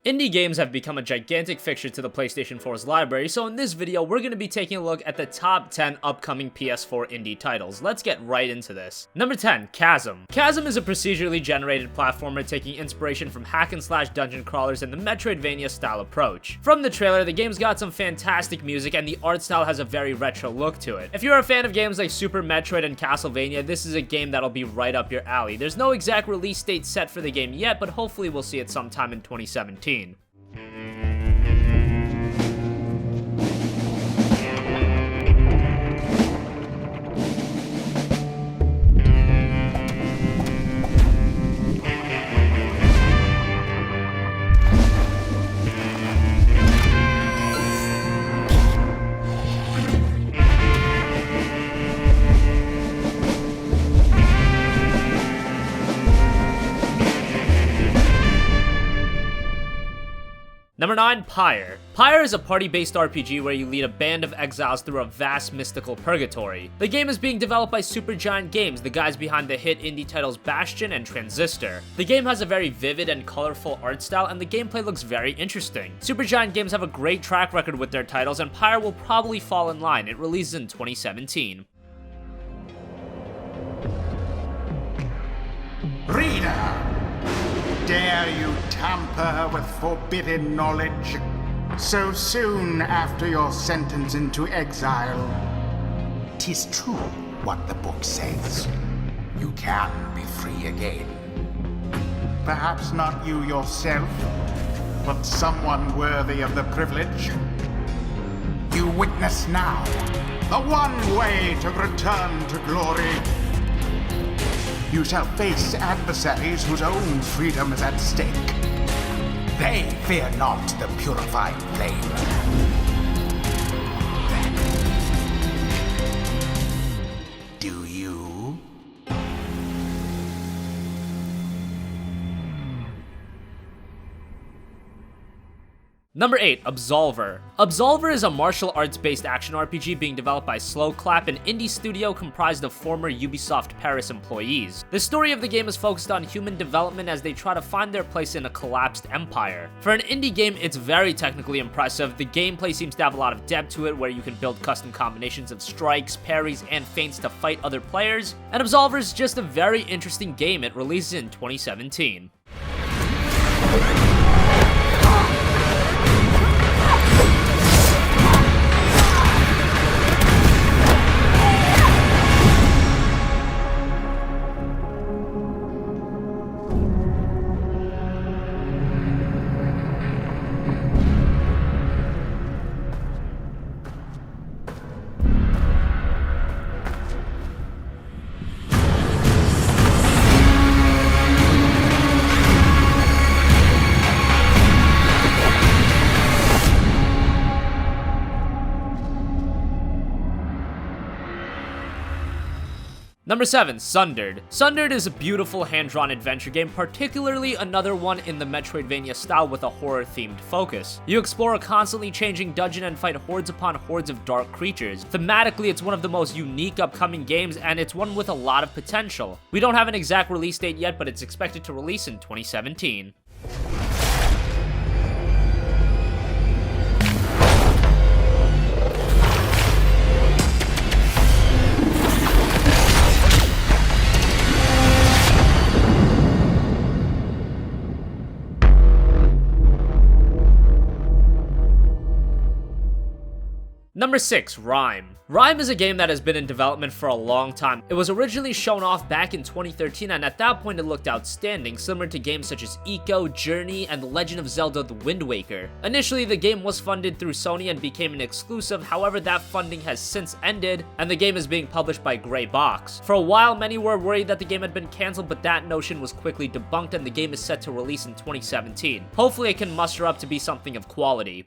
Indie games have become a gigantic fixture to the PlayStation 4's library, so in this video, we're going to be taking a look at the top 10 upcoming PS4 indie titles. Let's get right into this. Number 10, Chasm. Chasm is a procedurally generated platformer taking inspiration from hack-and-slash dungeon crawlers and the Metroidvania style approach. From the trailer, the game's got some fantastic music and the art style has a very retro look to it. If you're a fan of games like Super Metroid and Castlevania, this is a game that'll be right up your alley. There's no exact release date set for the game yet, but hopefully we'll see it sometime in 2017. Number 9, Pyre. Pyre is a party-based RPG where you lead a band of exiles through a vast mystical purgatory. The game is being developed by Supergiant Games, the guys behind the hit indie titles Bastion and Transistor. The game has a very vivid and colorful art style, and the gameplay looks very interesting. Supergiant Games have a great track record with their titles, and Pyre will probably fall in line. It releases in 2017. Reader! Dare you tamper with forbidden knowledge so soon after your sentence into exile? 'Tis true what the book says. You can be free again. Perhaps not you yourself, but someone worthy of the privilege. You witness now the one way to return to glory. You shall face adversaries whose own freedom is at stake. They fear not the purified flame. Do you? Number 8, Absolver. Absolver is a martial arts-based action RPG being developed by Slowclap, an indie studio comprised of former Ubisoft Paris employees. The story of the game is focused on human development as they try to find their place in a collapsed empire. For an indie game, it's very technically impressive. The gameplay seems to have a lot of depth to it, where you can build custom combinations of strikes, parries, and feints to fight other players, and Absolver is just a very interesting game. It releases in 2017. Number 7, Sundered. Sundered is a beautiful hand-drawn adventure game, particularly another one in the Metroidvania style with a horror-themed focus. You explore a constantly changing dungeon and fight hordes upon hordes of dark creatures. Thematically, it's one of the most unique upcoming games, and it's one with a lot of potential. We don't have an exact release date yet, but it's expected to release in 2017. Number 6, Rime. Rime is a game that has been in development for a long time. It was originally shown off back in 2013, and at that point it looked outstanding, similar to games such as Eco, Journey, and The Legend of Zelda: The Wind Waker. Initially, the game was funded through Sony and became an exclusive, however that funding has since ended, and the game is being published by Gray Box. For a while, many were worried that the game had been cancelled, but that notion was quickly debunked, and the game is set to release in 2017. Hopefully it can muster up to be something of quality.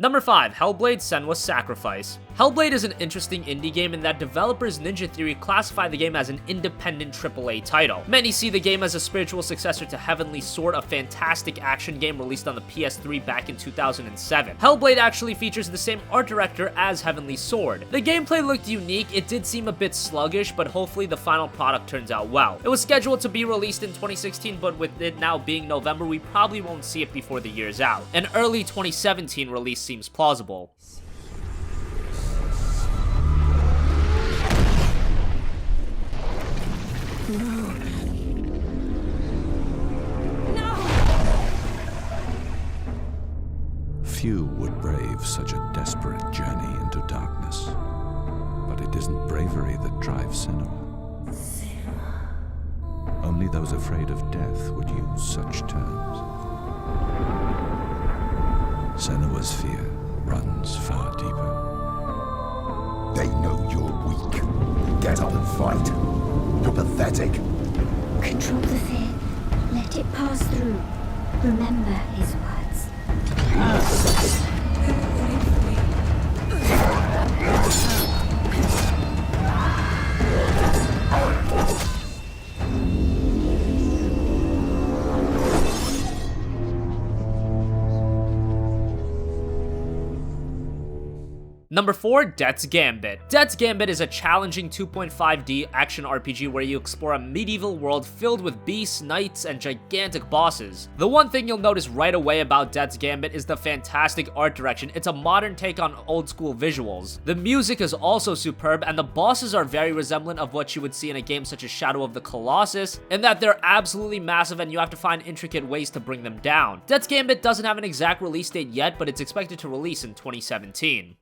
Number 5, Hellblade: Senua's Sacrifice. Hellblade is an interesting indie game in that developers Ninja Theory classify the game as an independent AAA title. Many see the game as a spiritual successor to Heavenly Sword, a fantastic action game released on the PS3 back in 2007. Hellblade actually features the same art director as Heavenly Sword. The gameplay looked unique, it did seem a bit sluggish, but hopefully the final product turns out well. It was scheduled to be released in 2016, but with it now being November, we probably won't see it before the year's out. An early 2017 release seems plausible. Few would brave such a desperate journey into darkness. But it isn't bravery that drives Senua. Only those afraid of death would use such terms. Senua's fear runs far deeper. They know you're weak. Get up and fight. You're pathetic. Control the fear. Let it pass through. Remember his words. Number 4, Death's Gambit. Death's Gambit is a challenging 2.5D action RPG where you explore a medieval world filled with beasts, knights, and gigantic bosses. The one thing you'll notice right away about Death's Gambit is the fantastic art direction. It's a modern take on old school visuals. The music is also superb, and the bosses are very resemblant of what you would see in a game such as Shadow of the Colossus, in that they're absolutely massive and you have to find intricate ways to bring them down. Death's Gambit doesn't have an exact release date yet, but it's expected to release in 2017.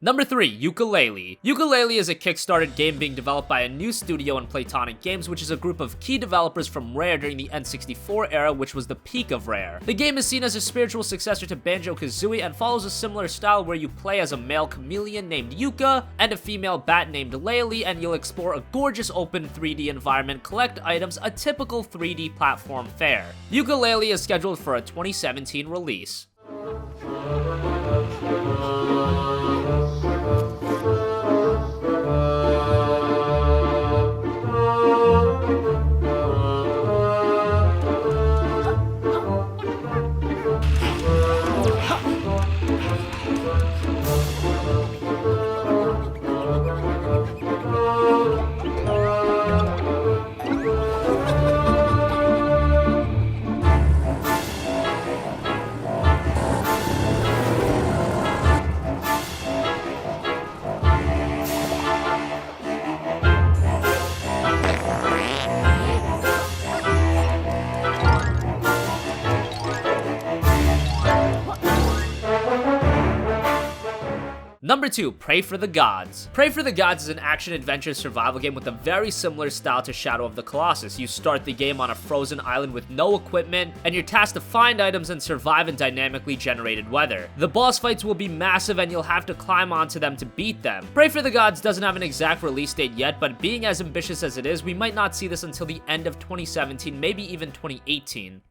Number 3, Yooka-Laylee. Yooka-Laylee is a kickstarted game being developed by a new studio in Platonic Games, which is a group of key developers from Rare during the N64 era, which was the peak of Rare. The game is seen as a spiritual successor to Banjo-Kazooie and follows a similar style where you play as a male chameleon named Yooka and a female bat named Laylee, and you'll explore a gorgeous open 3D environment, collect items, a typical 3D platform fare. Yooka-Laylee is scheduled for a 2017 release. Number 2, Pray for the Gods. Pray for the Gods is an action-adventure survival game with a very similar style to Shadow of the Colossus. You start the game on a frozen island with no equipment, and you're tasked to find items and survive in dynamically generated weather. The boss fights will be massive and you'll have to climb onto them to beat them. Pray for the Gods doesn't have an exact release date yet, but being as ambitious as it is, we might not see this until the end of 2017, maybe even 2018.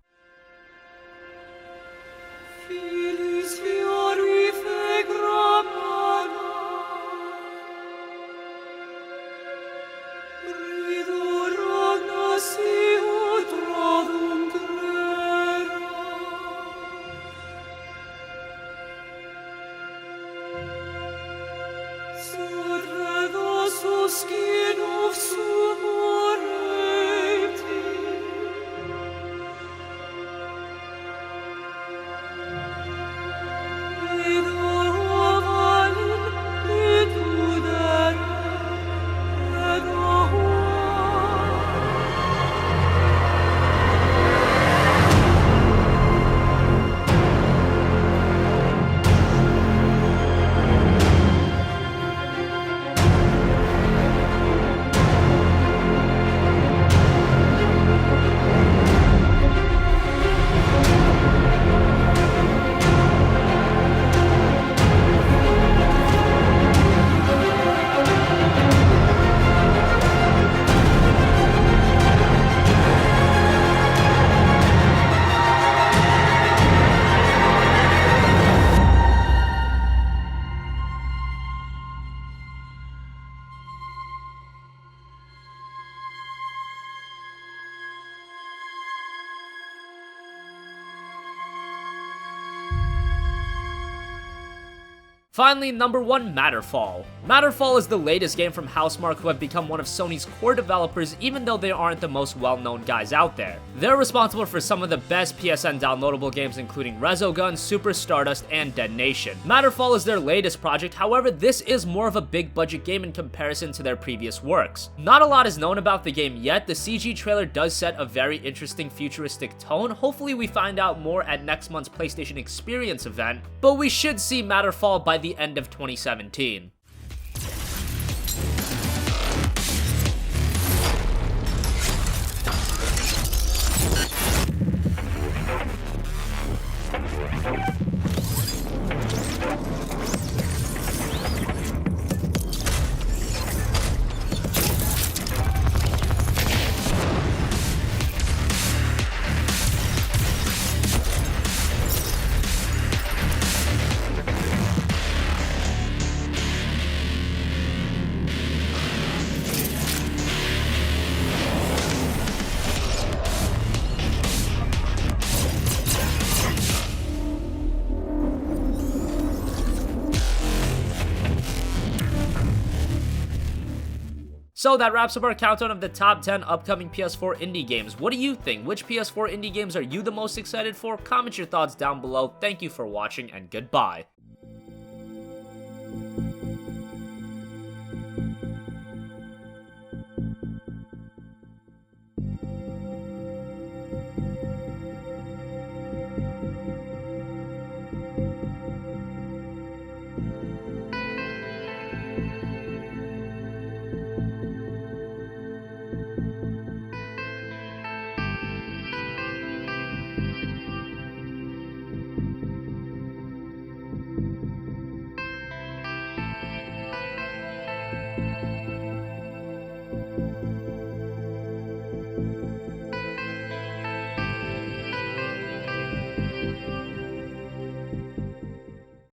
Finally, number 1, Matterfall. Matterfall is the latest game from Housemarque, who have become one of Sony's core developers even though they aren't the most well-known guys out there. They're responsible for some of the best PSN downloadable games including Resogun, Super Stardust, and Dead Nation. Matterfall is their latest project, however this is more of a big budget game in comparison to their previous works. Not a lot is known about the game yet. The CG trailer does set a very interesting futuristic tone. Hopefully we find out more at next month's PlayStation Experience event, but we should see Matterfall by the end of 2017. So that wraps up our countdown of the top 10 upcoming PS4 indie games. What do you think? Which PS4 indie games are you the most excited for? Comment your thoughts down below. Thank you for watching and goodbye.